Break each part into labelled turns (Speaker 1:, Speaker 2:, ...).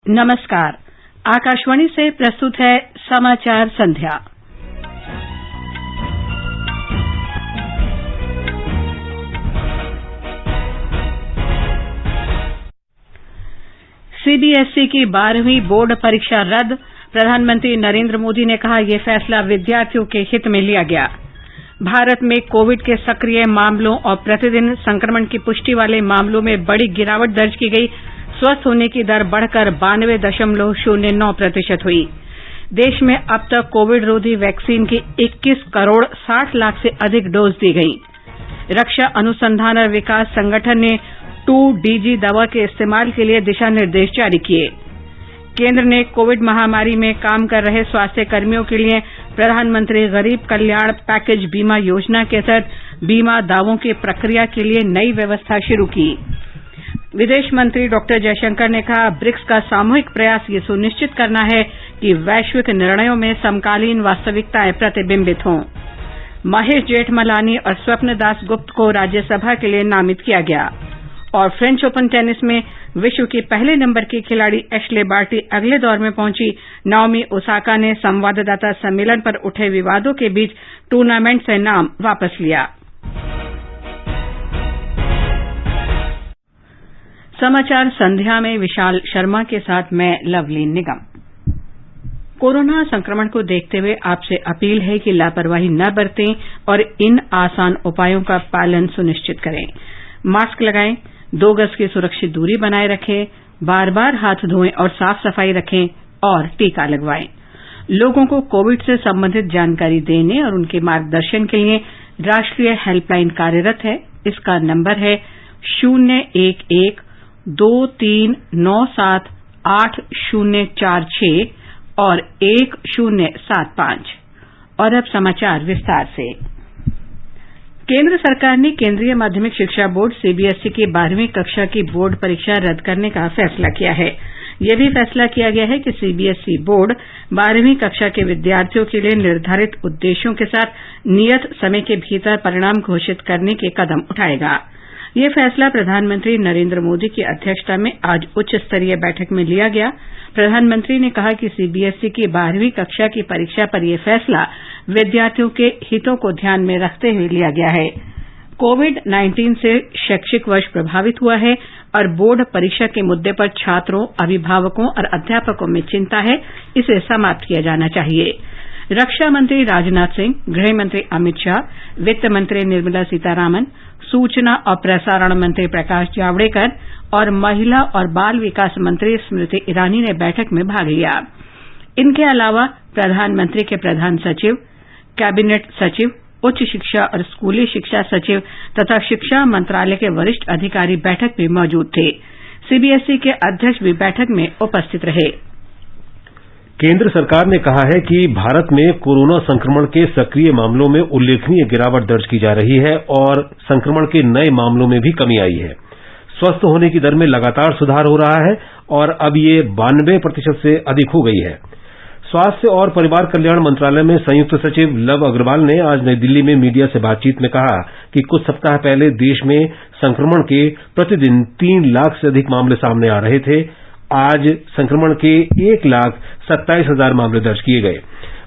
Speaker 1: नमस्कार। आकाशवाणी से प्रस्तुत है समाचार संध्या। सीबीएसई की 12वीं बोर्ड परीक्षा रद्द। प्रधानमंत्री नरेंद्र मोदी ने कहा, यह फैसला विद्यार्थियों के हित में लिया गया। भारत में कोविड के सक्रिय मामलों और प्रतिदिन संक्रमण की पुष्टि वाले मामलों में बड़ी गिरावट दर्ज की गई। स्वस्थ होने की दर बढ़कर 92.09% हुई। देश में अब तक कोविड रोधी वैक्सीन की 21 करोड़ 60 लाख से अधिक डोज दी गई। रक्षा अनुसंधान और विकास संगठन ने 2DG दवा के इस्तेमाल के लिए दिशा निर्देश जारी किए। केंद्र ने कोविड महामारी में काम कर रहे स्वास्थ्य कर्मियों के लिए प्रधानमंत्री गरीब कल्याण पैकेज बीमा योजना के तहत बीमा दावों की प्रक्रिया के लिए नई व्यवस्था शुरू की। विदेश मंत्री डॉक्टर जयशंकर ने कहा, ब्रिक्स का सामूहिक प्रयास ये सुनिश्चित करना है कि वैश्विक निर्णयों में समकालीन वास्तविकताएं प्रतिबिंबित हों। महेश जेठमलानी और स्वप्न दास गुप्त को राज्यसभा के लिए नामित किया गया। और फ्रेंच ओपन टेनिस में विश्व की पहले नंबर की खिलाड़ी एशले बार्टी अगले दौर में पहुंची। नाओमी ओसाका ने संवाददाता सम्मेलन पर उठे विवादों के बीच टूर्नामेंट से नाम वापस लिया। समाचार संध्या में विशाल शर्मा के साथ मैं लवलीन निगम। कोरोना संक्रमण को देखते हुए आपसे अपील है कि लापरवाही न बरतें और इन आसान उपायों का पालन सुनिश्चित करें। मास्क लगाएं, 2 गज की सुरक्षित दूरी बनाए रखें, बार-बार हाथ धोएं और साफ सफाई रखें और टीका लगवाएं। लोगों को कोविड से संबंधित जानकारी देने और उनके मार्गदर्शन के लिए राष्ट्रीय हेल्पलाइन कार्यरत है। इसका नंबर है 01123978046 और 1075। और अब समाचार विस्तार से। केंद्र सरकार ने केंद्रीय माध्यमिक शिक्षा बोर्ड सीबीएसई की 12वीं कक्षा की बोर्ड परीक्षा रद्द करने का फैसला किया है। यह भी फैसला किया गया है कि सीबीएसई बोर्ड 12वीं कक्षा के विद्यार्थियों के लिए निर्धारित उद्देश्यों के साथ नियत समय के भीतर परिणाम घोषित करने के कदम उठाएगा। यह फैसला प्रधानमंत्री नरेंद्र मोदी की अध्यक्षता में आज उच्च स्तरीय बैठक में लिया गया। प्रधानमंत्री ने कहा कि सीबीएसई की 12वीं कक्षा की परीक्षा पर यह फैसला विद्यार्थियों के हितों को ध्यान में रखते हुए लिया गया है। कोविड-19 से शैक्षिक वर्ष प्रभावित हुआ है और बोर्ड परीक्षा के मुद्दे पर छात्रों, अभिभावकों और अध्यापकों में चिंता है। इसे समाप्त किया जाना चाहिए। रक्षा मंत्री राजनाथ सिंह, गृह मंत्री अमित शाह, वित्त मंत्री निर्मला सीतारामन, सूचना और प्रसारण मंत्री प्रकाश जावड़ेकर और महिला और बाल विकास मंत्री स्मृति ईरानी ने बैठक में भाग लिया। इनके अलावा प्रधानमंत्री के प्रधान सचिव, कैबिनेट सचिव, उच्च शिक्षा और स्कूली शिक्षा सचिव तथा शिक्षा मंत्रालय के वरिष्ठ अधिकारी बैठक में मौजूद थे। सीबीएसई के अध्यक्ष भी बैठक में उपस्थित रहे।
Speaker 2: केंद्र सरकार ने कहा है कि भारत में कोरोना संक्रमण के सक्रिय मामलों में उल्लेखनीय गिरावट दर्ज की जा रही है और संक्रमण के नए मामलों में भी कमी आई है। स्वस्थ होने की दर में लगातार सुधार हो रहा है और अब ये 92% से अधिक हो गई है। स्वास्थ्य और परिवार कल्याण मंत्रालय में संयुक्त सचिव लव अग्रवाल ने आज नई दिल्ली में मीडिया से बातचीत में कहा कि कुछ सप्ताह पहले देश में संक्रमण के प्रतिदिन 3 लाख से अधिक मामले सामने आ रहे थे। आज संक्रमण के 1,27,000 मामले दर्ज किए गए।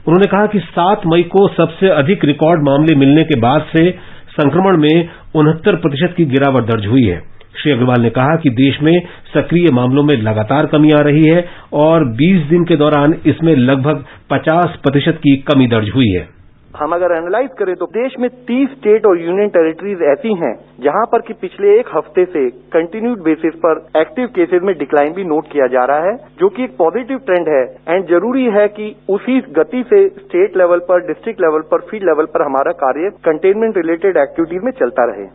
Speaker 2: उन्होंने कहा कि 7 मई को सबसे अधिक रिकॉर्ड मामले मिलने के बाद से संक्रमण में 69% की गिरावट दर्ज हुई है। श्री अग्रवाल ने कहा कि देश में सक्रिय मामलों में लगातार कमी आ रही है और 20 दिन के दौरान इसमें लगभग 50% की कमी दर्ज हुई है।
Speaker 3: हम अगर एनालाइज करें तो देश में 30 स्टेट और यूनियन टेरिटरीज ऐसी हैं जहां पर कि पिछले एक हफ्ते से कंटिन्यूड बेसिस पर एक्टिव केसेस में डिक्लाइन भी नोट किया जा रहा है, जो कि एक पॉजिटिव ट्रेंड है। एंड जरूरी है कि उसी गति से स्टेट लेवल पर, डिस्ट्रिक्ट लेवल पर, फील्ड लेवल पर हमारा कार्य कंटेनमेंट रिलेटेड एक्टिविटीज में चलता रहे।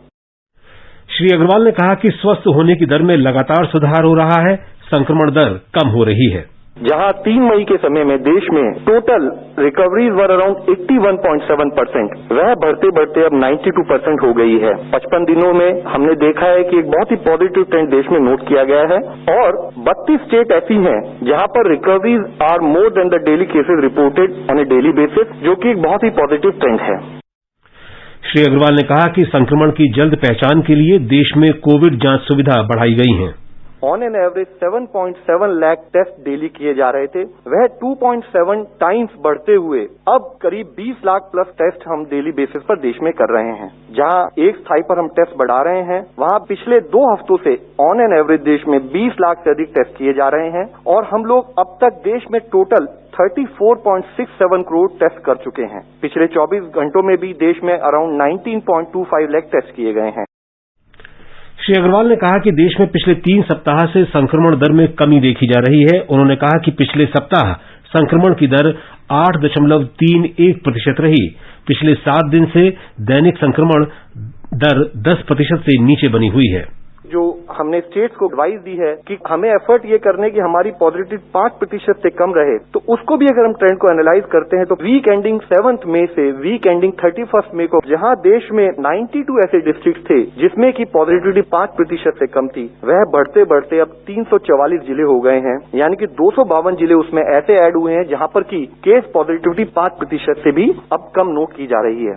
Speaker 2: श्री अग्रवाल ने कहा कि स्वस्थ होने की दर में लगातार सुधार हो रहा है, संक्रमण दर कम हो रही है।
Speaker 3: जहां 3 मई के समय में देश में टोटल रिकवरीज वर अराउंड 81.7%, वह बढ़ते बढ़ते अब 92% हो गई है। 55 दिनों में हमने देखा है कि एक बहुत ही पॉजिटिव ट्रेंड देश में नोट किया गया है और 32 स्टेट ऐसी हैं जहां पर recoveries are more than the daily cases reported on a daily basis, जो कि एक बहुत ही पॉजिटिव ट्रेंड है।
Speaker 2: श्री अग्रवाल ने कहा कि संक्रमण की जल्द पहचान के लिए देश में कोविड जांच सुविधा बढ़ाई गई है।
Speaker 3: On an average 7.7 lakh test daily किए जा रहे थे, वह 2.7 टाइम्स बढ़ते हुए अब करीब 20 लाख प्लस टेस्ट हम डेली बेसिस पर देश में कर रहे हैं। जहां एक स्थाई पर हम टेस्ट बढ़ा रहे हैं, वहां पिछले 2 हफ्तों से ऑन एन एवरेज देश में 20 लाख से अधिक टेस्ट किए जा रहे हैं और हम लोग अब तक देश में टोटल 34.67 करोड़ टेस्ट कर चुके हैं। पिछले 24 घंटों में भी देश में अराउंड 19.25 लाख टेस्ट किए गए हैं।
Speaker 2: श्री अग्रवाल ने कहा कि देश में पिछले 3 सप्ताह से संक्रमण दर में कमी देखी जा रही है। उन्होंने कहा कि पिछले सप्ताह संक्रमण की दर 8.31% रही। पिछले 7 दिन से दैनिक संक्रमण दर 10% से नीचे बनी हुई है।
Speaker 3: जो हमने स्टेट्स को एडवाइस दी है कि हमें एफर्ट ये करने की हमारी पॉजिटिविटी 5% से कम रहे, तो उसको भी अगर हम ट्रेंड को एनालाइज करते हैं तो वीक एंडिंग 7 मई से वीक एंडिंग 31 मई को जहां देश में 92 ऐसे डिस्ट्रिक्ट थे जिसमें की पॉजिटिविटी 5% से कम थी, वह बढ़ते बढ़ते अब 344 जिले हो गए हैं। यानी कि 252 जिले उसमें ऐसे ऐड हुए हैं जहां पर की केस पॉजिटिविटी 5% से भी अब कम नोट की जा रही है।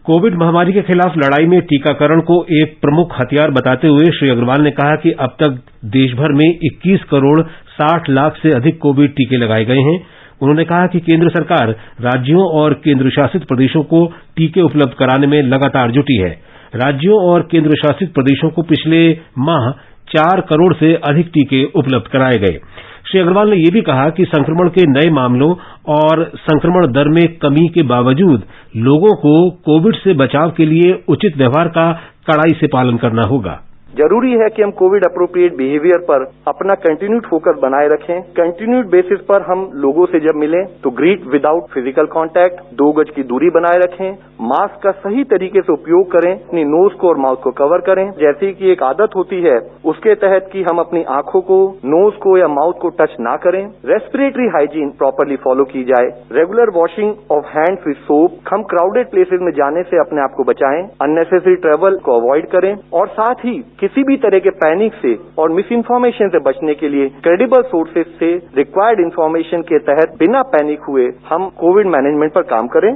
Speaker 2: कोविड महामारी के खिलाफ लड़ाई में टीकाकरण को एक प्रमुख हथियार बताते हुए श्री अग्रवाल ने कहा कि अब तक देश भर में 21 करोड़ 60 लाख से अधिक कोविड टीके लगाए गए हैं। उन्होंने कहा कि केंद्र सरकार राज्यों और केंद्र शासित प्रदेशों को टीके उपलब्ध कराने में लगातार जुटी है। राज्यों और केंद्र शासित प्रदेशों को पिछले माह 4 करोड़ से अधिक टीके उपलब्ध कराए गए। श्री अग्रवाल ने यह भी कहा कि संक्रमण के नए मामलों और संक्रमण दर में कमी के बावजूद लोगों को कोविड से बचाव के लिए उचित व्यवहार का कड़ाई से पालन करना होगा।
Speaker 3: जरूरी है कि हम कोविड अप्रोप्रिएट बिहेवियर पर अपना कंटिन्यूड फोकस बनाए रखें। कंटिन्यूड बेसिस पर हम लोगों से जब मिलें तो ग्रीट विदाउट फिजिकल कांटेक्ट, 2 गज की दूरी बनाए रखें, मास्क का सही तरीके से उपयोग करें, अपनी नोज को और माउथ को कवर करें। जैसे कि एक आदत होती है उसके तहत कि हम अपनी आंखों को, नोज को या माउथ को टच ना करें। रेस्पिरेटरी हाइजीन प्रॉपरली फॉलो की जाए। Regular washing of hands with soap. हम क्राउडेड प्लेसेस में जाने से अपने आप को बचाएं। अननेसेसरी ट्रेवल को अवॉइड करें और साथ ही किसी भी तरह के पैनिक से और मिस इन्फॉर्मेशन से बचने के लिए क्रेडिबल सोर्सेज से रिक्वायर्ड इन्फॉर्मेशन के तहत बिना पैनिक हुए हम कोविड मैनेजमेंट पर काम करें।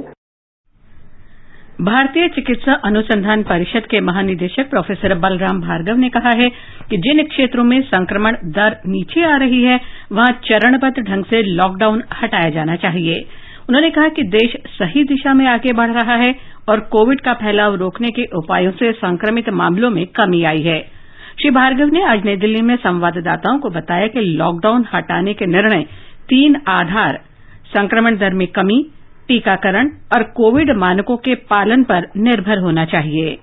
Speaker 1: भारतीय चिकित्सा अनुसंधान परिषद के महानिदेशक प्रोफेसर बलराम भार्गव ने कहा है कि जिन क्षेत्रों में संक्रमण दर नीचे आ रही है वहां चरणबद्ध ढंग से लॉकडाउन हटाया जाना चाहिए। उन्होंने कहा कि देश सही दिशा में आगे बढ़ रहा है और कोविड का फैलाव रोकने के उपायों से संक्रमित मामलों में कमी आई है। श्री भार्गव ने आज नई दिल्ली में संवाददाताओं को बताया कि लॉकडाउन हटाने के निर्णय 3 आधार संक्रमण दर में कमी, टीकाकरण और कोविड मानकों के पालन पर निर्भर होना चाहिए।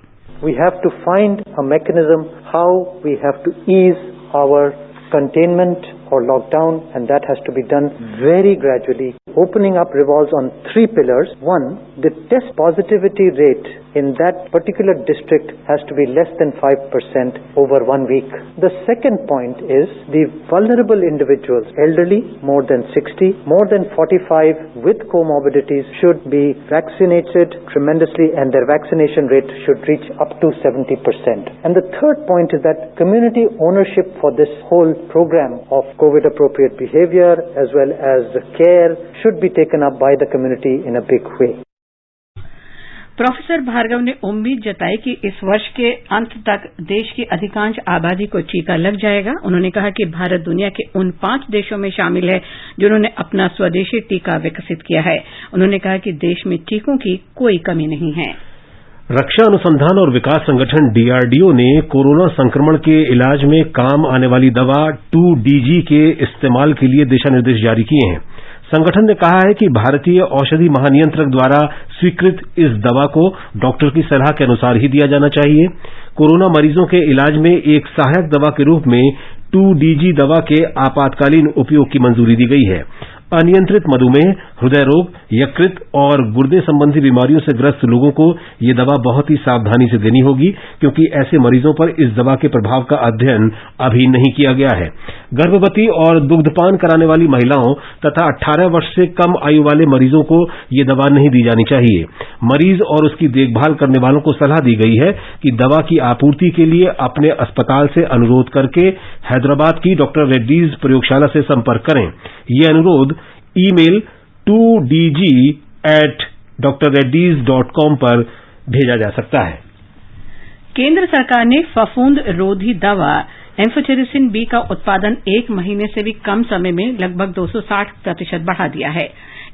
Speaker 4: We have to find a mechanism how we have to ease our containment or lockdown, and that has to be done very gradually. Opening up revolves on 3 pillars. 1, the test positivity rate in that particular district has to be less than 5% over 1 week. The second point is the vulnerable individuals, elderly, more than 60, more than 45 with comorbidities should be vaccinated tremendously, and their vaccination rate should reach up to 70%. And the third point is that community ownership for this whole program of COVID appropriate behavior as well as care should be taken up by the community in a big way.
Speaker 1: Professor Bhargava ने उम्मीद जताई कि इस वर्ष के अंत तक देश की अधिकांश आबादी को टीका लग जाएगा। उन्होंने कहा कि भारत दुनिया के उन 5 देशों में शामिल है जिन्होंने अपना स्वदेशी टीका विकसित किया है। उन्होंने कहा कि देश में टीकों की कोई कमी नहीं है।
Speaker 2: रक्षा अनुसंधान और विकास संगठन DRDO ने कोरोना संक्रमण के इलाज में काम आने वाली दवा 2DG के इस्तेमाल के लिए दिशा निर्देश जारी किए हैं। संगठन ने कहा है कि भारतीय औषधि महानियंत्रक द्वारा स्वीकृत इस दवा को डॉक्टर की सलाह के अनुसार ही दिया जाना चाहिए। कोरोना मरीजों के इलाज में एक सहायक दवा के रूप में 2DG दवा के आपातकालीन उपयोग की मंजूरी दी गई है। अनियंत्रित मधुमेह, हृदय रोग, यकृत और गुर्दे संबंधी बीमारियों से ग्रस्त लोगों को ये दवा बहुत ही सावधानी से देनी होगी, क्योंकि ऐसे मरीजों पर इस दवा के प्रभाव का अध्ययन अभी नहीं किया गया है। गर्भवती और दुग्धपान कराने वाली महिलाओं तथा 18 वर्ष से कम आयु वाले मरीजों को ये दवा नहीं दी जानी चाहिए। मरीज और उसकी देखभाल करने वालों को सलाह दी गई है कि दवा की आपूर्ति के लिए अपने अस्पताल से अनुरोध करके हैदराबाद की डॉक्टर रेड्डीज प्रयोगशाला से संपर्क करें। ये अनुरोध ईमेल 2dg@drreddy's.com पर भेजा जा सकता है।
Speaker 1: केंद्र सरकार ने फफूंद रोधी दवा एम्फोटेरिसिन बी का उत्पादन 1 महीने से भी कम समय में लगभग 260% बढ़ा दिया है।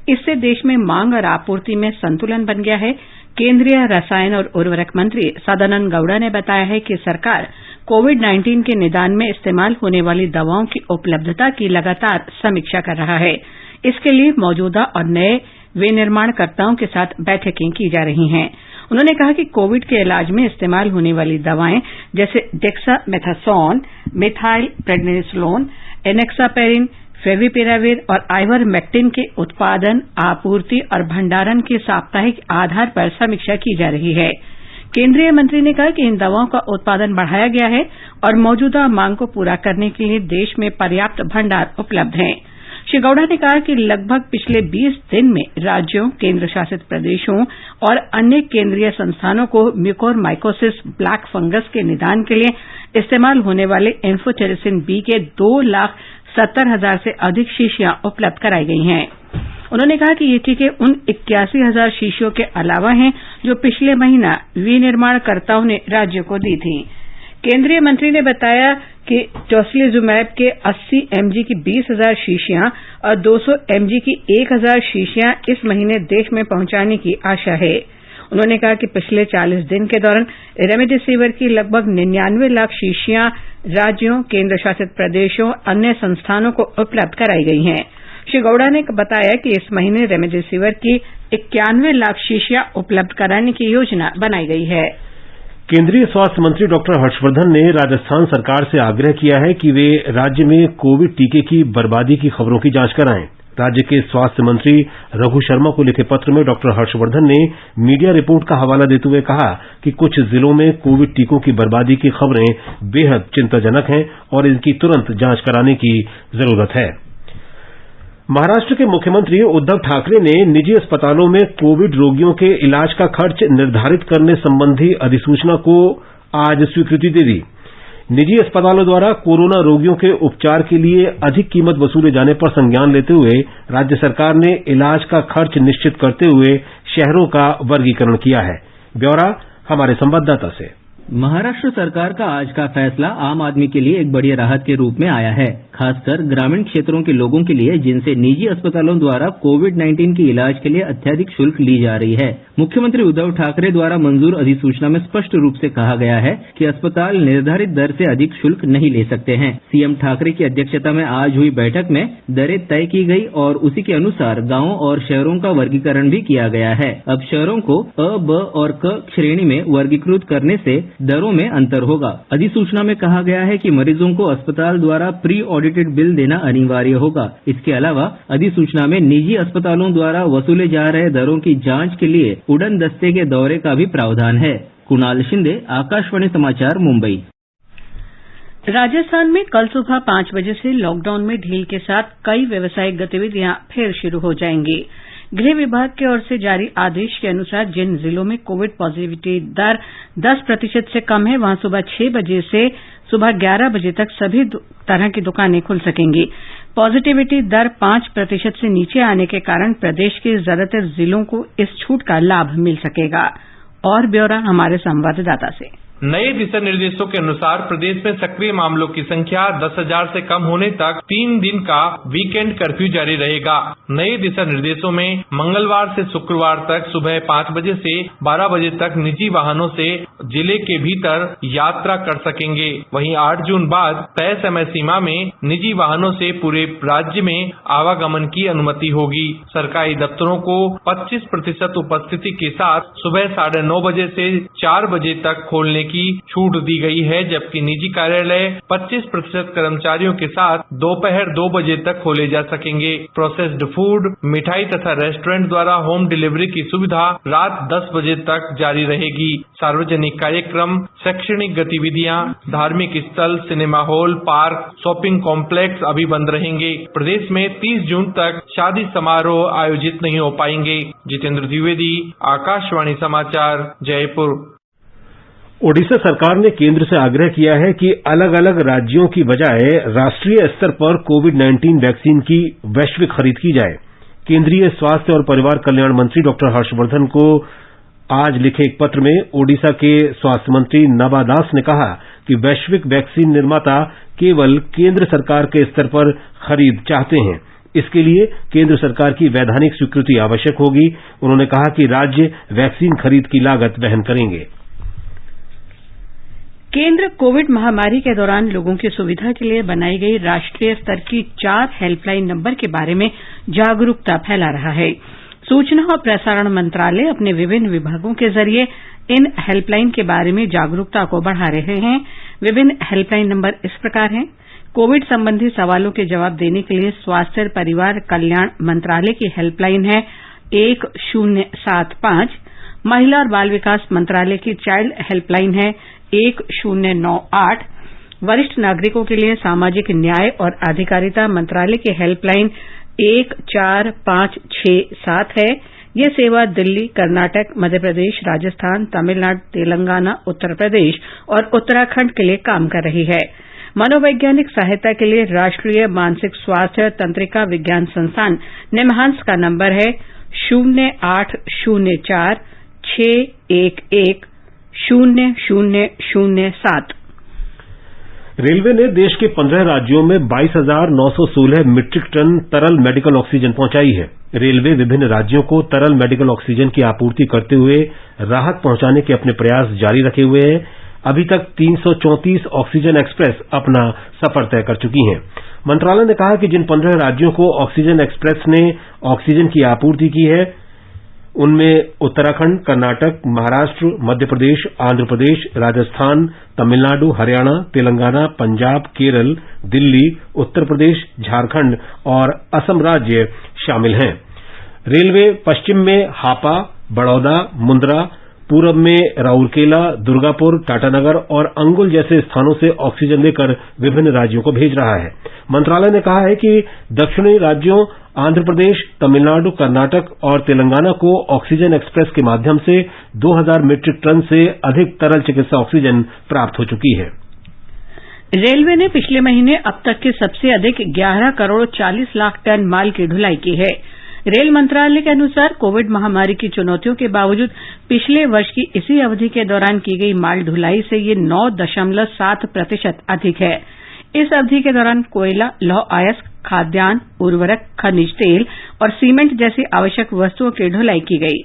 Speaker 1: इससे देश में मांग और आपूर्ति में संतुलन बन गया है। केंद्रीय रसायन और उर्वरक मंत्री सदानंद गौड़ा ने बताया है कि सरकार कोविड-19 के निदान में इस्तेमाल होने वाली दवाओं की उपलब्धता की लगातार समीक्षा कर रहा है। इसके लिए मौजूदा और नए विनिर्माणकर्ताओं के साथ बैठकें की जा रही हैं। उन्होंने कहा कि कोविड के इलाज में इस्तेमाल होने वाली दवाएं जैसे डेक्सामेथासोन, मिथाइल प्रेडनिसोलोन, एनेक्सापेरिन, फेविपिराविर और आइवरमेक्टिन के उत्पादन, आपूर्ति और भंडारण की साप्ताहिक आधार पर समीक्षा की जा रही है। केंद्रीय मंत्री ने कहा कि इन दवाओं का उत्पादन बढ़ाया गया है और मौजूदा मांग को पूरा करने के लिए देश में पर्याप्त भंडार उपलब्ध हैं। श्री गौड़ा ने कहा कि लगभग पिछले 20 दिन में राज्यों, केंद्र शासित प्रदेशों और अन्य केंद्रीय संस्थानों को म्यूकोरमाइकोसिस ब्लैक फंगस के निदान के लिए इस्तेमाल होने वाले एम्फोटेरिसिन बी के 2,70,000 से अधिक शीशियां उपलब्ध कराई गई हैं। उन्होंने कहा कि ये टीके उन 81,000 शीशियों के अलावा हैं जो पिछले महीना विनिर्माणकर्ताओं ने राज्यों को दी थी। केंद्रीय मंत्री ने बताया कि टोसिलिजुमैब के 80 mg की 20,000 शीशियां और 200 mg की 1,000 शीशियां इस महीने देश में पहुंचाने की आशा है। उन्होंने कहा कि पिछले 40 दिन के दौरान रेमडेसिविर की लगभग 99 लाख शीशियां राज्यों, केंद्र शासित प्रदेशों और अन्य संस्थानों को उपलब्ध कराई गई हैं। श्री गौड़ा ने बताया कि इस महीने रेमडेसिविर की 91 लाख शीशियां उपलब्ध कराने की योजना बनाई गई है।
Speaker 2: केंद्रीय स्वास्थ्य मंत्री डॉक्टर हर्षवर्धन ने राजस्थान सरकार से आग्रह किया है कि वे राज्य में कोविड टीके की बर्बादी की खबरों की जांच कराएं। राज्य के स्वास्थ्य मंत्री रघु शर्मा को लिखे पत्र में डॉक्टर हर्षवर्धन ने मीडिया रिपोर्ट का हवाला देते हुए कहा कि कुछ जिलों में कोविड टीकों की बर्बादी की खबरें बेहद चिंताजनक हैं और इनकी तुरंत जांच कराने की जरूरत है। महाराष्ट्र के मुख्यमंत्री उद्धव ठाकरे ने निजी अस्पतालों में कोविड रोगियों के इलाज का खर्च निर्धारित करने संबंधी अधिसूचना को आज स्वीकृति दे दी। निजी अस्पतालों द्वारा कोरोना रोगियों के उपचार के लिए अधिक कीमत वसूले जाने पर संज्ञान लेते हुए राज्य सरकार ने इलाज का खर्च निश्चित करते हुए शहरों का वर्गीकरण किया है। ब्यौरा हमारे संवाददाता से।
Speaker 5: महाराष्ट्र सरकार का आज का फैसला आम आदमी के लिए एक बड़ी राहत के रूप में आया है, खासकर ग्रामीण क्षेत्रों के लोगों के लिए जिनसे निजी अस्पतालों द्वारा कोविड-19 के इलाज के लिए अत्यधिक शुल्क ली जा रही है। मुख्यमंत्री उद्धव ठाकरे द्वारा मंजूर अधिसूचना में स्पष्ट रूप से कहा गया है कि अस्पताल निर्धारित दर से अधिक शुल्क नहीं ले सकते हैं। सीएम ठाकरे की अध्यक्षता में आज हुई बैठक में दरें तय की गई और उसी के अनुसार गांवों और शहरों का वर्गीकरण भी किया गया है। अब शहरों को अ, ब और क श्रेणी में वर्गीकृत करने से दरों में अंतर होगा। अधिसूचना में कहा गया है कि मरीजों को अस्पताल द्वारा प्री ऑडिटेड बिल देना अनिवार्य होगा। इसके अलावा अधिसूचना में निजी अस्पतालों द्वारा वसूले जा रहे दरों की जांच के लिए उड़न दस्ते के दौरे का भी प्रावधान है। कुणाल शिंदे, आकाशवाणी समाचार, मुंबई।
Speaker 1: राजस्थान में कल सुबह 5 बजे से लॉकडाउन में ढील के साथ कई व्यावसायिक गतिविधियां फिर शुरू हो जाएंगी। गृह विभाग की ओर से जारी आदेश के अनुसार जिन जिलों में कोविड पॉजिटिविटी दर 10% से कम है वहां सुबह 6 बजे से सुबह 11 बजे तक सभी तरह की दुकानें खुल सकेंगी। पॉजिटिविटी दर 5% से नीचे आने के कारण प्रदेश के ज्यादातर जिलों को इस छूट का लाभ मिल सकेगा। और ब्यौरा हमारे संवाददाता से।
Speaker 6: नए दिशा निर्देशों के अनुसार प्रदेश में सक्रिय मामलों की संख्या 10,000 से कम होने तक 3 दिन का वीकेंड कर्फ्यू जारी रहेगा। नए दिशा निर्देशों में मंगलवार से शुक्रवार तक सुबह 5 बजे से 12 बजे तक निजी वाहनों से जिले के भीतर यात्रा कर सकेंगे। वहीं 8 जून बाद तय समय सीमा में निजी वाहनों से पूरे राज्य में आवागमन की अनुमति होगी। सरकारी दफ्तरों को 25% उपस्थिति के साथ सुबह 9:30 बजे से 4 बजे तक खोलने की छूट दी गई है, जबकि निजी कार्यालय 25% कर्मचारियों के साथ दोपहर 2 बजे तक खोले जा सकेंगे। प्रोसेस्ड फूड, मिठाई तथा रेस्टोरेंट द्वारा होम डिलीवरी की सुविधा रात 10 बजे तक जारी रहेगी। सार्वजनिक कार्यक्रम, शैक्षणिक गतिविधियां, धार्मिक स्थल, cinema hall, park, shopping complex अभी बंद रहेंगे। प्रदेश में 30 जून तक शादी समारोह आयोजित नहीं हो पाएंगे। जितेंद्र द्विवेदी, आकाशवाणी समाचार, जयपुर।
Speaker 2: ओडिशा सरकार ने केंद्र से आग्रह किया है कि अलग अलग राज्यों की बजाय राष्ट्रीय स्तर पर कोविड-19 वैक्सीन की वैश्विक खरीद की जाए। केंद्रीय स्वास्थ्य और परिवार कल्याण मंत्री डॉक्टर हर्षवर्धन को आज लिखे एक पत्र में ओडिशा के स्वास्थ्य मंत्री नबा दास ने कहा कि वैश्विक वैक्सीन निर्माता केवल केंद्र सरकार के स्तर पर खरीद चाहते हैं। इसके लिए केंद्र सरकार की वैधानिक स्वीकृति आवश्यक होगी। उन्होंने कहा कि राज्य वैक्सीन खरीद की लागत वहन करेंगे।
Speaker 1: केंद्र कोविड महामारी के दौरान लोगों की सुविधा के लिए बनाई गई राष्ट्रीय स्तर की 4 हेल्पलाइन नंबर के बारे में जागरूकता फैला रहा है। सूचना और प्रसारण मंत्रालय अपने विभिन्न विभागों के जरिए इन हेल्पलाइन के बारे में जागरूकता को बढ़ा रहे हैं। विभिन्न हेल्पलाइन नंबर इस प्रकार हैं। कोविड संबंधी सवालों के जवाब देने के लिए स्वास्थ्य और परिवार कल्याण मंत्रालय की हेल्पलाइन है 1075। महिला और बाल विकास मंत्रालय की चाइल्ड हेल्पलाइन है 1098। वरिष्ठ नागरिकों के लिए सामाजिक न्याय और अधिकारिता मंत्रालय की हेल्पलाइन 14567 है। यह सेवा दिल्ली, कर्नाटक, मध्य प्रदेश, राजस्थान, तमिलनाडु, तेलंगाना, उत्तर प्रदेश और उत्तराखंड के लिए काम कर रही है। मनोवैज्ञानिक सहायता के लिए राष्ट्रीय मानसिक स्वास्थ्य तंत्रिका विज्ञान संस्थान निमहांस का नंबर है 0804 611 0007।
Speaker 2: रेलवे ने देश के 15 राज्यों में 22,916 मीट्रिक टन तरल मेडिकल ऑक्सीजन पहुंचाई है। रेलवे विभिन्न राज्यों को तरल मेडिकल ऑक्सीजन की आपूर्ति करते हुए राहत पहुंचाने के अपने प्रयास जारी रखे हुए है। अभी तक 334 ऑक्सीजन एक्सप्रेस अपना सफर तय कर चुकी हैं। मंत्रालय ने कहा कि जिन 15 राज्यों को ऑक्सीजन एक्सप्रेस ने ऑक्सीजन की आपूर्ति की है उनमें उत्तराखंड, कर्नाटक, महाराष्ट्र, मध्य प्रदेश, आंध्र प्रदेश, राजस्थान, तमिलनाडु, हरियाणा, तेलंगाना, पंजाब, केरल, दिल्ली, उत्तर प्रदेश, झारखंड और असम राज्य शामिल हैं। रेलवे पश्चिम में हापा, बड़ौदा, मुंद्रा, पूरब में राउरकेला, दुर्गापुर, टाटानगर और अंगुल जैसे स्थानों से ऑक्सीजन लेकर विभिन्न राज्यों को भेज रहा है। मंत्रालय ने कहा है कि दक्षिणी राज्यों आंध्र प्रदेश, तमिलनाडु, कर्नाटक और तेलंगाना को ऑक्सीजन एक्सप्रेस के माध्यम से 2000 मीट्रिक टन से अधिक तरल चिकित्सा ऑक्सीजन प्राप्त हो चुकी है।
Speaker 1: रेलवे ने पिछले महीने अब तक की सबसे अधिक 11 करोड़ 40 लाख टन माल की ढुलाई की है। रेल मंत्रालय के अनुसार कोविड महामारी की चुनौतियों के बावजूद पिछले वर्ष की इसी अवधि के दौरान की गई माल ढुलाई से ये 9.7% अधिक है। इस अवधि के दौरान कोयला, लौह अयस्क, खाद्यान्न, उर्वरक, खनिज तेल और सीमेंट जैसी आवश्यक वस्तुओं की ढुलाई की गई।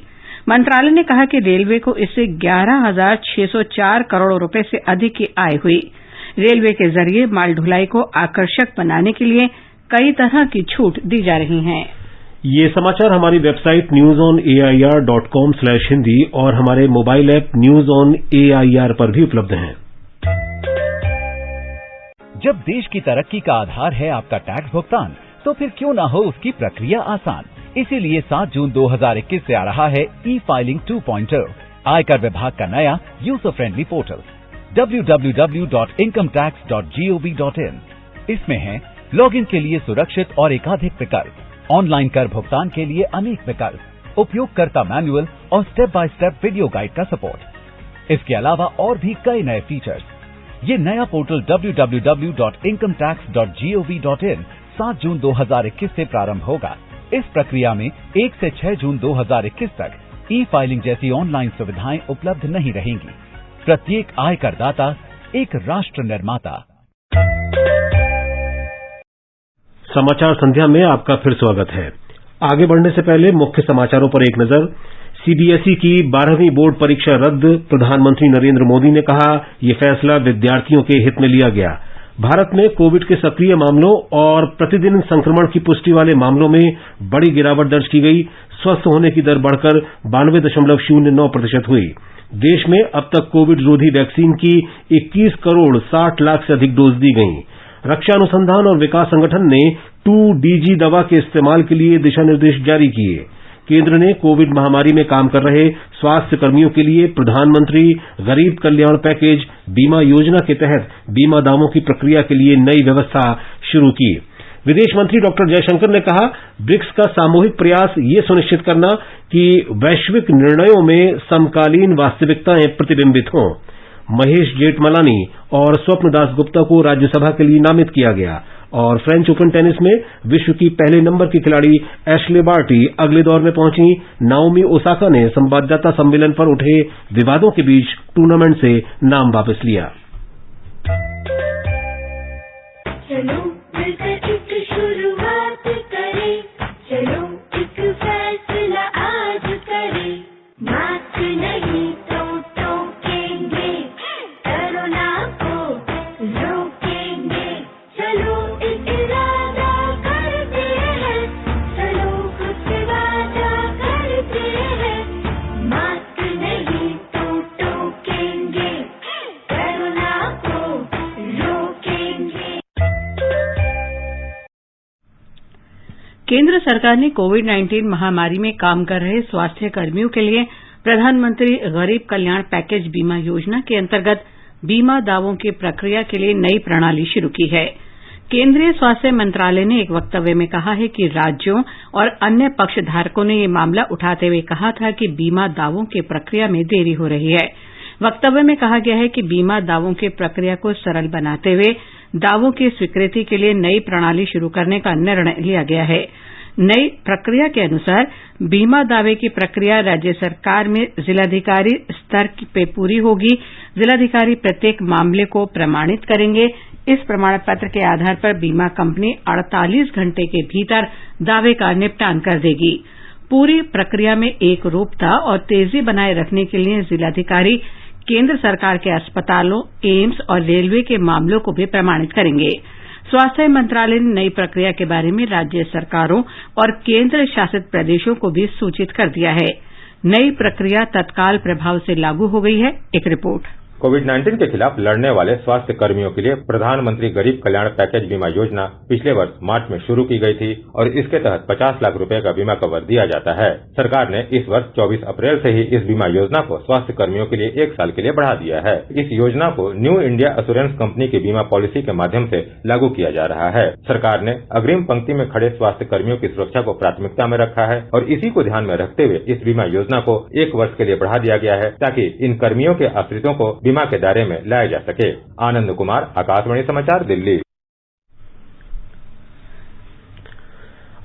Speaker 1: मंत्रालय ने कहा कि रेलवे को इससे 11,604 करोड़ रुपए से अधिक की आय हुई। रेलवे के जरिए माल ढुलाई को आकर्षक बनाने के लिए कई तरह की छूट दी जा रही हैं।
Speaker 2: ये समाचार हमारी वेबसाइट newsonair.com/hindi और हमारे mobile app news on AIR पर भी उपलब्ध हैं।
Speaker 7: जब देश की तरक्की का आधार है आपका टैक्स भुगतान, तो फिर क्यों ना हो उसकी प्रक्रिया आसान। इसीलिए 7 जून 2021 से आ रहा है ई-फाइलिंग 2.0, आयकर विभाग का नया यूजर फ्रेंडली पोर्टल www.incometax.gov.in। इसमें है लॉगिन के लिए सुरक्षित और एकाधिक विकल्प, ऑनलाइन कर भुगतान के लिए अनेक विकल्प, उपयोगकर्ता मैनुअल और step by step video guide का सपोर्ट। इसके अलावा और भी कई नए फीचर्स। ये नया पोर्टल www.incometax.gov.in 7 जून 2021 से प्रारंभ होगा। इस प्रक्रिया में 1 से 6 जून 2021 तक ई-फाइलिंग जैसी ऑनलाइन सुविधाएं उपलब्ध नहीं रहेंगी। प्रत्येक आयकरदाता एक राष्ट्र निर्माता।
Speaker 2: समाचार संध्या में आपका फिर स्वागत है। आगे बढ़ने से पहले मुख्य समाचारों पर एक नजर। सीबीएसई की 12वीं बोर्ड परीक्षा रद्द। प्रधानमंत्री नरेंद्र मोदी ने कहा यह फैसला विद्यार्थियों के हित में लिया गया। भारत में कोविड के सक्रिय मामलों और प्रतिदिन संक्रमण की पुष्टि वाले मामलों में बड़ी गिरावट दर्ज की गई। स्वस्थ होने की दर बढ़कर 92.09% हुई। देश में अब तक कोविड रोधी वैक्सीन की 21 करोड़ 60 लाख से अधिक डोज दी गई। रक्षा अनुसंधान और विकास संगठन ने 2DG दवा के इस्तेमाल के लिए दिशा निर्देश जारी किए। केंद्र ने कोविड महामारी में काम कर रहे स्वास्थ्य कर्मियों के लिए प्रधानमंत्री गरीब कल्याण पैकेज बीमा योजना के तहत बीमा दावों की प्रक्रिया के लिए नई व्यवस्था शुरू की। विदेश मंत्री डॉक्टर जयशंकर ने कहा ब्रिक्स का सामूहिक प्रयास ये सुनिश्चित करना कि वैश्विक निर्णयों में समकालीन वास्तविकताएं प्रतिबिंबित हों। महेश जेठमलानी और स्वप्न दास गुप्ता को राज्यसभा के लिए नामित किया गया। और फ्रेंच ओपन टेनिस में विश्व की पहले नंबर की खिलाड़ी एश्ले बार्टी अगले दौर में पहुंची। नाओमी ओसाका ने संवाददाता सम्मेलन पर उठे विवादों के बीच टूर्नामेंट से नाम वापस लिया।
Speaker 8: चलो मिलकर एक शुरुआत करें, चलो एक फैसला आज करें, मास्क नहीं तो टोकेंगे, कोरोना को रोकेंगे, चलो एक इरादा करते हैं, चलो कुछ वादा करते हैं, मास्क नहीं तो टोकेंगे, कोरोना को रोकेंगे।
Speaker 1: केंद्र सरकार ने कोविड-19 महामारी में काम कर रहे स्वास्थ्य कर्मियों के लिए प्रधानमंत्री गरीब कल्याण पैकेज बीमा योजना के अंतर्गत बीमा दावों की प्रक्रिया के लिए नई प्रणाली शुरू की है। केंद्रीय स्वास्थ्य मंत्रालय ने एक वक्तव्य में कहा है कि राज्यों और अन्य पक्षधारकों ने ये मामला उठाते हुए कहा था कि बीमा दावों की प्रक्रिया में देरी हो रही है। वक्तव्य में कहा गया है कि बीमा दावों की प्रक्रिया को सरल बनाते हुए दावों की स्वीकृति के लिए नई प्रणाली शुरू करने का निर्णय लिया गया है। नई प्रक्रिया के अनुसार बीमा दावे की प्रक्रिया राज्य सरकार में जिलाधिकारी स्तर पे पूरी होगी। जिलाधिकारी प्रत्येक मामले को प्रमाणित करेंगे। इस प्रमाण पत्र के आधार पर बीमा कंपनी 48 घंटे के भीतर दावे का निपटान कर देगी। पूरी प्रक्रिया में एक रूपता और तेजी बनाए रखने के लिए जिलाधिकारी केंद्र सरकार के अस्पतालों, एम्स और रेलवे के मामलों को भी प्रमाणित करेंगे। स्वास्थ्य मंत्रालय ने नई प्रक्रिया के बारे में राज्य सरकारों और केंद्र शासित प्रदेशों को भी सूचित कर दिया है। नई प्रक्रिया तत्काल प्रभाव से लागू हो गई है। एक रिपोर्ट।
Speaker 9: कोविड-19 के खिलाफ लड़ने वाले स्वास्थ्य कर्मियों के लिए प्रधानमंत्री गरीब कल्याण पैकेज बीमा योजना पिछले वर्ष मार्च में शुरू की गई थी और इसके तहत 50 लाख रुपए का बीमा कवर दिया जाता है। सरकार ने इस वर्ष 24 अप्रैल से ही इस बीमा योजना को स्वास्थ्य कर्मियों के लिए 1 साल के लिए बढ़ा दिया है। इस योजना को न्यू इंडिया एश्योरेंस कंपनी की बीमा पॉलिसी के माध्यम से लागू किया जा रहा है। सरकार ने अग्रिम पंक्ति में खड़े स्वास्थ्य कर्मियों की सुरक्षा को प्राथमिकता में रखा है और इसी को ध्यान में रखते हुए इस बीमा योजना को 1 वर्ष के लिए बढ़ा दिया गया है ताकि इन कर्मियों के आश्रितों को बीमा के दायरे में लाया जा सके। आनंद कुमार, आकाशवाणी समाचार, दिल्ली।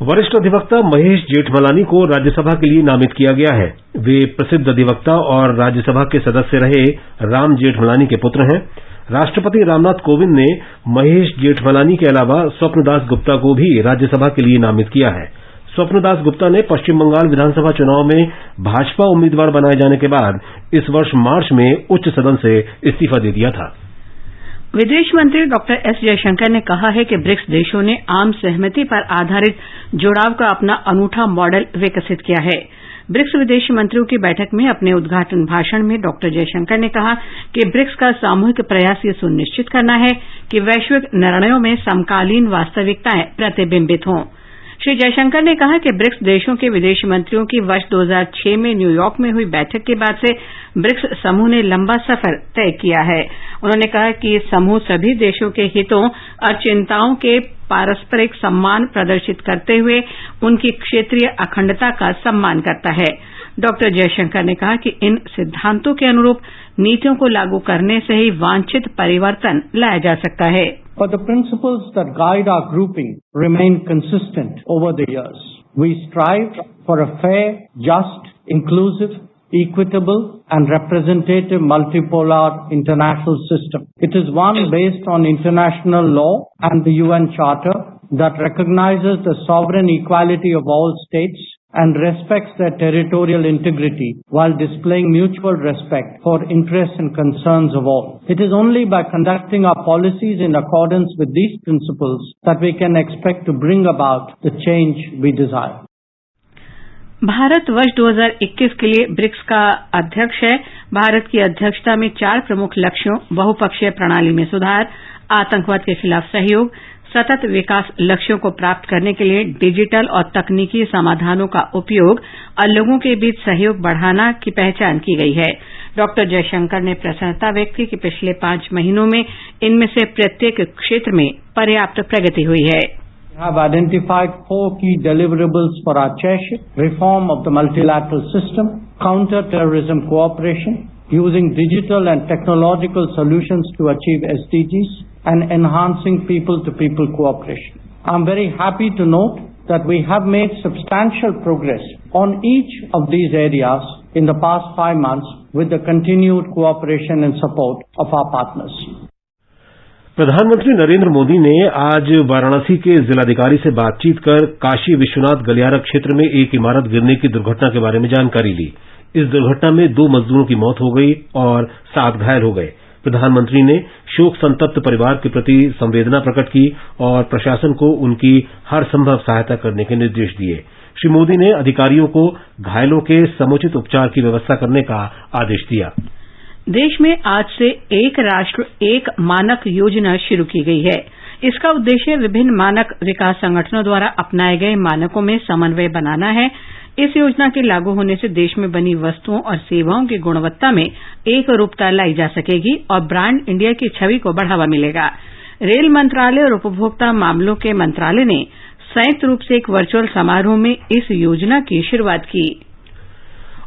Speaker 2: वरिष्ठ अधिवक्ता महेश जेठमलानी को राज्यसभा के लिए नामित किया गया है। वे प्रसिद्ध अधिवक्ता और राज्यसभा के सदस्य रहे राम जेठमलानी के पुत्र हैं। राष्ट्रपति रामनाथ कोविंद ने महेश जेठमलानी के अलावा स्वप्नदास गुप्ता को भी राज्यसभा के लिए नामित किया है। स्वप्नदास गुप्ता ने पश्चिम बंगाल विधानसभा चुनाव में भाजपा उम्मीदवार बनाए जाने के बाद इस वर्ष मार्च में उच्च सदन से इस्तीफा दे दिया था।
Speaker 1: विदेश मंत्री डॉक्टर एस जयशंकर ने कहा है कि ब्रिक्स देशों ने आम सहमति पर आधारित जुड़ाव का अपना अनूठा मॉडल विकसित किया है। ब्रिक्स विदेश मंत्रियों की बैठक में अपने उद्घाटन भाषण में डॉक्टर जयशंकर ने कहा कि ब्रिक्स का सामूहिक प्रयास ये सुनिश्चित करना है कि वैश्विक निर्णयों में समकालीन वास्तविकताएं प्रतिबिंबित हों। श्री जयशंकर ने कहा कि ब्रिक्स देशों के विदेश मंत्रियों की वर्ष 2006 में न्यूयॉर्क में हुई बैठक के बाद से ब्रिक्स समूह ने लंबा सफर तय किया है। उन्होंने कहा कि समूह सभी देशों के हितों और चिंताओं के पारस्परिक सम्मान प्रदर्शित करते हुए उनकी क्षेत्रीय अखंडता का सम्मान करता है। डॉक्टर जयशंकर ने कहा कि इन सिद्धांतों के अनुरूप नीतियों को लागू करने से ही वांछित परिवर्तन लाया जा सकता है।
Speaker 10: But the principles that guide our grouping remain consistent over the years. We strive for a fair, just, inclusive, equitable and representative multipolar international system. It is one based on international law and the UN Charter that recognizes the sovereign equality of all states and respects their territorial integrity while displaying mutual respect for interests and concerns of all. It is only by conducting our policies in accordance with these principles that we can expect to bring about the change we desire.
Speaker 1: Bharat वर्ष 2021 के लिए BRICS का अध्यक्ष है। भारत की अध्यक्षता में 4 प्रमुख लक्ष्यों बहुपक्षीय प्रणाली में सुधार, आतंकवाद के खिलाफ सहयोग, सतत विकास लक्ष्यों को प्राप्त करने के लिए डिजिटल और तकनीकी समाधानों का उपयोग और लोगों के बीच सहयोग बढ़ाना की पहचान की गई है। डॉक्टर जयशंकर ने प्रसन्नता व्यक्त की कि पिछले 5 महीनों में इनमें से प्रत्येक क्षेत्र में पर्याप्त प्रगति हुई है।
Speaker 10: We have identified 4 key deliverables for our chairship: reform of the multilateral system, counter-terrorism cooperation, using digital and technological solutions to achieve SDGs, and enhancing people-to-people cooperation. I'm very happy to note that we have made substantial progress on each of these areas in the past 5 months with the continued cooperation and support of our partners.
Speaker 2: प्रधानमंत्री नरेंद्र मोदी ने आज वाराणसी के जिलाधिकारी से बातचीत कर काशी विश्वनाथ गलियारा क्षेत्र में एक इमारत गिरने की दुर्घटना के बारे में जानकारी ली। इस दुर्घटना में 2 मजदूरों की मौत हो गई और 7 घायल हो गए। प्रधानमंत्री ने शोक संतप्त परिवार के प्रति संवेदना प्रकट की और प्रशासन को उनकी हर संभव सहायता करने के निर्देश दिए। श्री मोदी ने अधिकारियों को घायलों के समुचित उपचार की व्यवस्था करने का आदेश दिया।
Speaker 1: देश में आज से एक राष्ट्र एक मानक योजना शुरू की गई है। इसका उद्देश्य विभिन्न मानक विकास संगठनों द्वारा अपनाए गए मानकों में समन्वय बनाना है। इस योजना के लागू होने से देश में बनी वस्तुओं और सेवाओं की गुणवत्ता में एक रूपता लाई जा सकेगी और ब्रांड इंडिया की छवि को बढ़ावा मिलेगा। रेल मंत्रालय और उपभोक्ता मामलों के मंत्रालय ने संयुक्त रूप से एक वर्चुअल समारोह में इस योजना की शुरुआत की।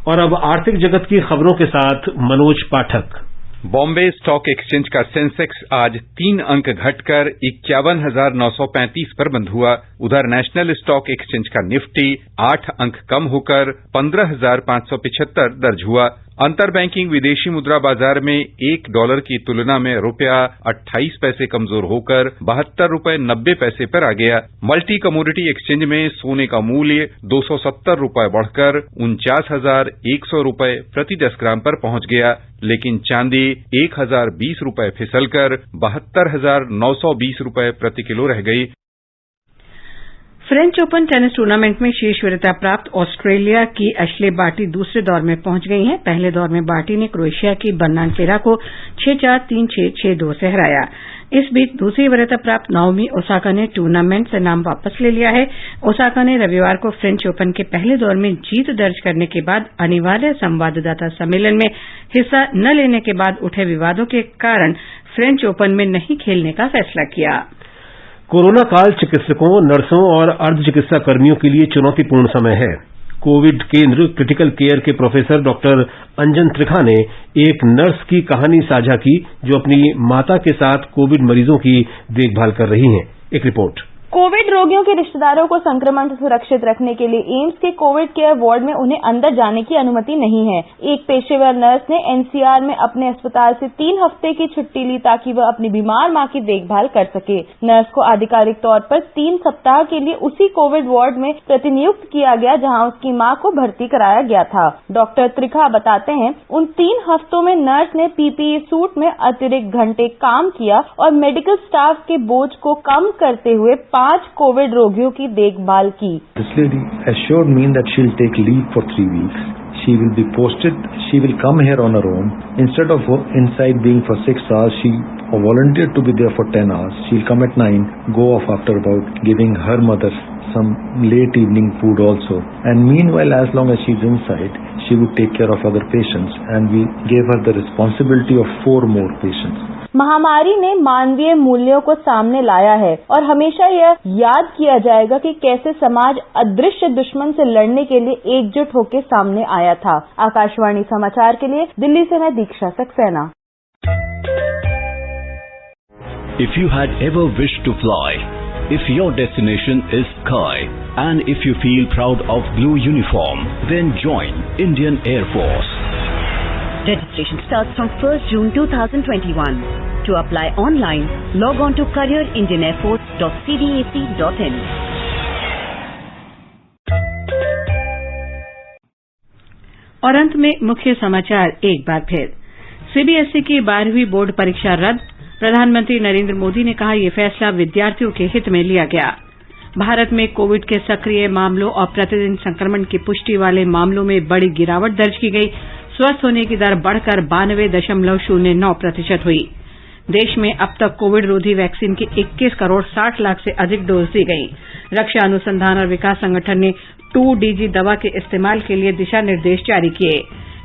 Speaker 2: और अब आर्थिक जगत की खबरों के साथ मनोज पाठक।
Speaker 11: बॉम्बे स्टॉक एक्सचेंज का सेंसेक्स आज 3 अंक घटकर 51,935 पर बंद हुआ। उधर नेशनल स्टॉक एक्सचेंज का निफ्टी 8 अंक कम होकर 15,575 दर्ज हुआ। अंतर बैंकिंग विदेशी मुद्रा बाजार में $1 की तुलना में रुपया 28 पैसे कमजोर होकर 72 रुपये 90 पैसे पर आ गया। मल्टी कमोडिटी एक्सचेंज में सोने का मूल्य 270 रुपये बढ़कर 49,100 रुपये प्रति 10 ग्राम पर पहुंच गया, लेकिन चांदी 1,020 रुपये फिसलकर 72,920 रुपये प्रति किलो रह गई।
Speaker 1: फ्रेंच ओपन टेनिस टूर्नामेंट में शीर्ष वरीयता प्राप्त ऑस्ट्रेलिया की एशले बार्टी दूसरे दौर में पहुंच गई हैं। पहले दौर में बार्टी ने क्रोएशिया की बर्नानकेरा को 6-4, 3-6, 6-2 से हराया। इस बीच दूसरी वरीयता प्राप्त नाओमी ओसाका ने टूर्नामेंट से नाम वापस ले लिया है। ओसाका ने रविवार को फ्रेंच ओपन के पहले दौर में जीत दर्ज करने के बाद अनिवार्य संवाददाता सम्मेलन में हिस्सा न लेने के बाद उठे विवादों के कारण फ्रेंच ओपन में नहीं खेलने का फैसला किया।
Speaker 2: कोरोना काल चिकित्सकों, नर्सों और अर्ध चिकित्सा कर्मियों के लिए चुनौतीपूर्ण समय है। कोविड केंद्र क्रिटिकल केयर के प्रोफेसर डॉक्टर अंजन त्रिखा ने एक नर्स की कहानी साझा की जो अपनी माता के साथ कोविड मरीजों की देखभाल कर रही हैं। एक रिपोर्ट।
Speaker 12: कोविड रोगियों के रिश्तेदारों को संक्रमण से सुरक्षित रखने के लिए एम्स के कोविड केयर वार्ड में उन्हें अंदर जाने की अनुमति नहीं है। एक पेशेवर नर्स ने एनसीआर में अपने अस्पताल से 3 हफ्ते की छुट्टी ली ताकि वह अपनी बीमार मां की देखभाल कर सके। नर्स को आधिकारिक तौर पर 3 सप्ताह के लिए उसी कोविड वार्ड में प्रतिनियुक्त किया गया जहां उसकी मां को भर्ती कराया गया था। डॉक्टर त्रिखा बताते हैं, उन 3 हफ्तों में नर्स ने पीपीई सूट में अतिरिक्त घंटे काम किया और मेडिकल स्टाफ के बोझ को कम करते हुए 5 कोविड रोगियों की देखभाल की।
Speaker 13: This lady assured me that she'll take leave for 3 weeks. She will be posted. She will come here on her own. Instead of inside being for 6 hours, she volunteered to be there for 10 hours. She'll come at 9, go off after about, giving her mother some late evening food also. And meanwhile, as long as she's inside, she would take care of other patients. And we gave her the responsibility of 4 more patients.
Speaker 12: महामारी ने मानवीय मूल्यों को सामने लाया है और हमेशा यह याद किया जाएगा कि कैसे समाज अदृश्य दुश्मन से लड़ने के लिए एकजुट होकर सामने आया था। आकाशवाणी समाचार के लिए दिल्ली से मैं दीक्षा Saxena.
Speaker 14: If you had ever wished to fly, if your destination is sky, and if you feel proud of blue uniform, then join Indian Air Force.
Speaker 15: Registration starts from 1st June 2021. To apply online, log on to careerindianairforce.cdac.in.
Speaker 1: और अंत में मुख्य समाचार एक बार फिर। CBSE की 12वीं board परीक्षा रद्द। प्रधानमंत्री नरेंद्र मोदी ने कहा यह फैसला विद्यार्थियों के हित में लिया गया। भारत में कोविड के सक्रिय मामलों और प्रतिदिन संक्रमण की पुष्टि वाले मामलों में बड़ी गिरावट दर्ज की गई। स्वस्थ होने की दर बढ़कर 92.09% हुई। देश में अब तक कोविड रोधी वैक्सीन की 21 करोड़ 60 लाख से अधिक डोज दी गई। रक्षा अनुसंधान और विकास संगठन ने 2DG दवा के इस्तेमाल के लिए दिशा निर्देश जारी किए।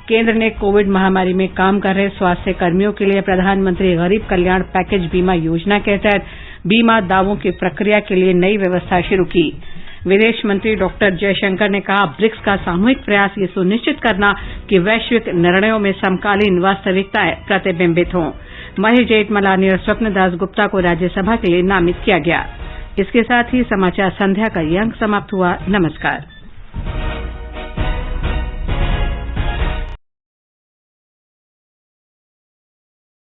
Speaker 1: केंद्र ने कोविड महामारी में काम कर रहे स्वास्थ्य कर्मियों के लिए प्रधानमंत्री गरीब कल्याण पैकेज बीमा योजना के तहत बीमा दावों की प्रक्रिया के लिए नई व्यवस्था शुरू की। विदेश मंत्री डॉक्टर जयशंकर ने कहा ब्रिक्स का सामूहिक प्रयास ये सुनिश्चित करना कि वैश्विक निर्णयों में समकालीन वास्तविकताएं प्रतिबिंबित हों। महेश जेठमलानी और स्वप्न दास गुप्ता को राज्यसभा के लिए नामित किया गया। इसके साथ ही समाचार संध्या का ये अंक समाप्त हुआ। नमस्कार।